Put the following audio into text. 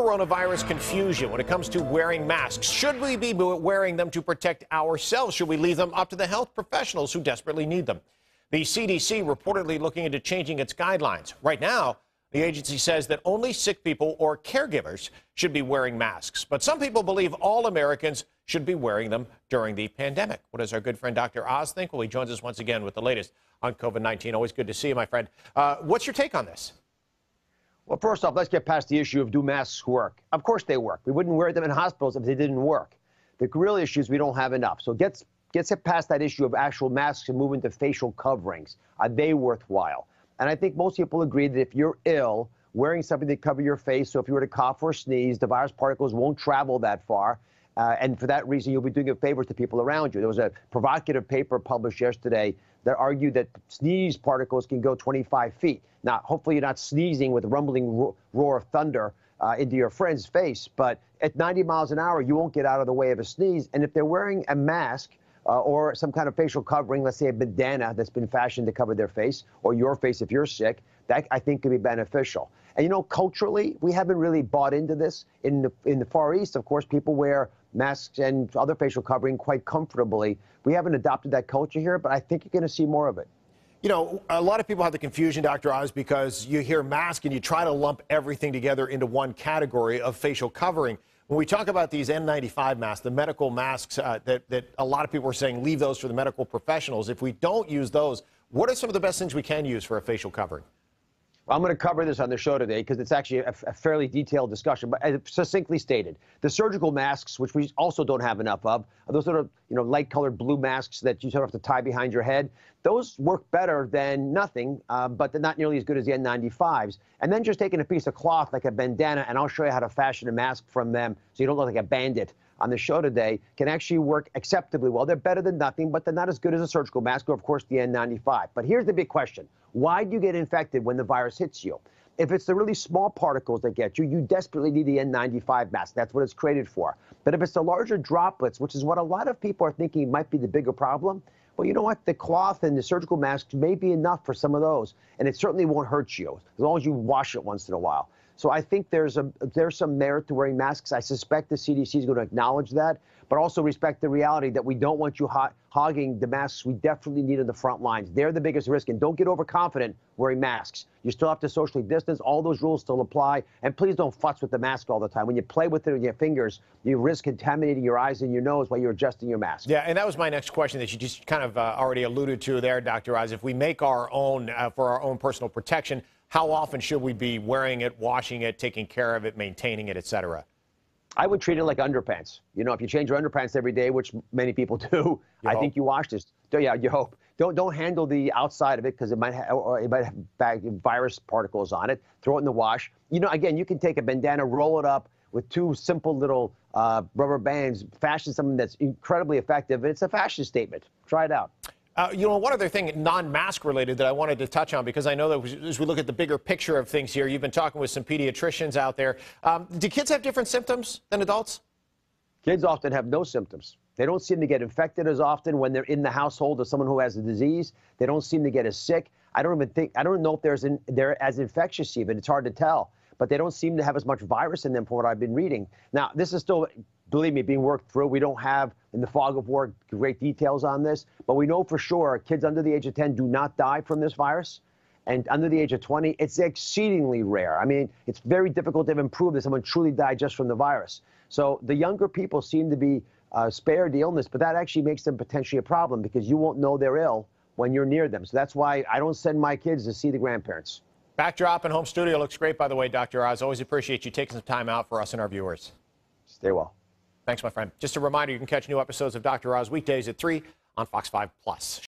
coronavirus confusion when it comes to wearing masks. Should we be wearing them to protect ourselves? Should we leave them up to the health professionals who desperately need them? The CDC reportedly looking into changing its guidelines. Right now, the agency says that only sick people or caregivers should be wearing masks. But some people believe all Americans should be wearing them during the pandemic. What does our good friend Dr. Oz think? Well, he joins us once again with the latest on COVID-19. Always good to see you, my friend. What's your take on this? Well, first off, let's get past the issue of do masks work? Of course they work. We wouldn't wear them in hospitals if they didn't work. The real issue is we don't have enough. So get past that issue of actual masks and move into facial coverings. Are they worthwhile? And I think most people agree that if you're ill, wearing something to cover your face, so if you were to cough or sneeze, the virus particles won't travel that far. And for that reason, you'll be doing a favor to people around you. There was a provocative paper published yesterday that argued that sneeze particles can go 25 feet. Now, hopefully you're not sneezing with a rumbling roar of thunder into your friend's face, but at 90 miles an hour, you won't get out of the way of a sneeze. And if they're wearing a mask or some kind of facial covering, let's say a bandana that's been fashioned to cover their face, or your face if you're sick, that I think could be beneficial. And, you know, culturally, we haven't really bought into this. In the Far East, of course, people wear masks and other facial covering quite comfortably. We haven't adopted that culture here, but I think you're going to see more of it. You know, a lot of people have the confusion, Dr. Oz, because you hear mask and you try to lump everything together into one category of facial covering. When we talk about these N95 masks, the medical masks that a lot of people are saying leave those for the medical professionals, if we don't use those, what are some of the best things we can use for a facial covering? Well, I'm going to cover this on the show today because it's actually a fairly detailed discussion, but succinctly stated, the surgical masks, which we also don't have enough of, are those sort of, you know, light-colored blue masks that you sort of have to tie behind your head. Those work better than nothing, but they're not nearly as good as the N95s. And then just taking a piece of cloth like a bandana, and I'll show you how to fashion a mask from them so you don't look like a bandit on the show today, can actually work acceptably well. They're better than nothing, but they're not as good as a surgical mask or, of course, the N95. But here's the big question. Why do you get infected when the virus hits you? If it's the really small particles that get you, you desperately need the N95 mask. That's what it's created for. But if it's the larger droplets, which is what a lot of people are thinking might be the bigger problem, well, you know what? The cloth and the surgical masks may be enough for some of those, and it certainly won't hurt you as long as you wash it once in a while. So I think there's some merit to wearing masks. I suspect the CDC is going to acknowledge that, but also respect the reality that we don't want you hogging the masks we definitely need on the front lines. They're the biggest risk, and don't get overconfident wearing masks. You still have to socially distance. All those rules still apply, and please don't futz with the mask all the time. When you play with it with your fingers, you risk contaminating your eyes and your nose while you're adjusting your mask. Yeah, and that was my next question that you just kind of already alluded to there, Dr. Oz. If we make our own for our own personal protection, how often should we be wearing it, washing it, taking care of it, maintaining it, et cetera? I would treat it like underpants. You know, if you change your underpants every day, which many people do, I think you wash this. Yeah, you hope. Don't handle the outside of it because it might have virus particles on it. Throw it in the wash. You know, again, you can take a bandana, roll it up with two simple little rubber bands, fashion something that's incredibly effective, and it's a fashion statement. Try it out. You know, one other thing, non-mask related, that I wanted to touch on, because I know that as we look at the bigger picture of things here, you've been talking with some pediatricians out there. Do kids have different symptoms than adults? Kids often have no symptoms. They don't seem to get infected as often when they're in the household of someone who has the disease. They don't seem to get as sick. I don't know if they're as infectious even. It's hard to tell. But they don't seem to have as much virus in them from what I've been reading. Now, this is still, believe me, being worked through. We don't have, in the fog of war, great details on this. But we know for sure kids under the age of 10 do not die from this virus. And under the age of 20, it's exceedingly rare. I mean, it's very difficult to even prove that someone truly died just from the virus. So the younger people seem to be spared the illness, but that actually makes them potentially a problem because you won't know they're ill when you're near them. So that's why I don't send my kids to see the grandparents. Backdrop and home studio looks great, by the way, Dr. Oz. Always appreciate you taking some time out for us and our viewers. Stay well. Thanks, my friend. Just a reminder, you can catch new episodes of Dr. Oz weekdays at 3 on Fox 5 Plus.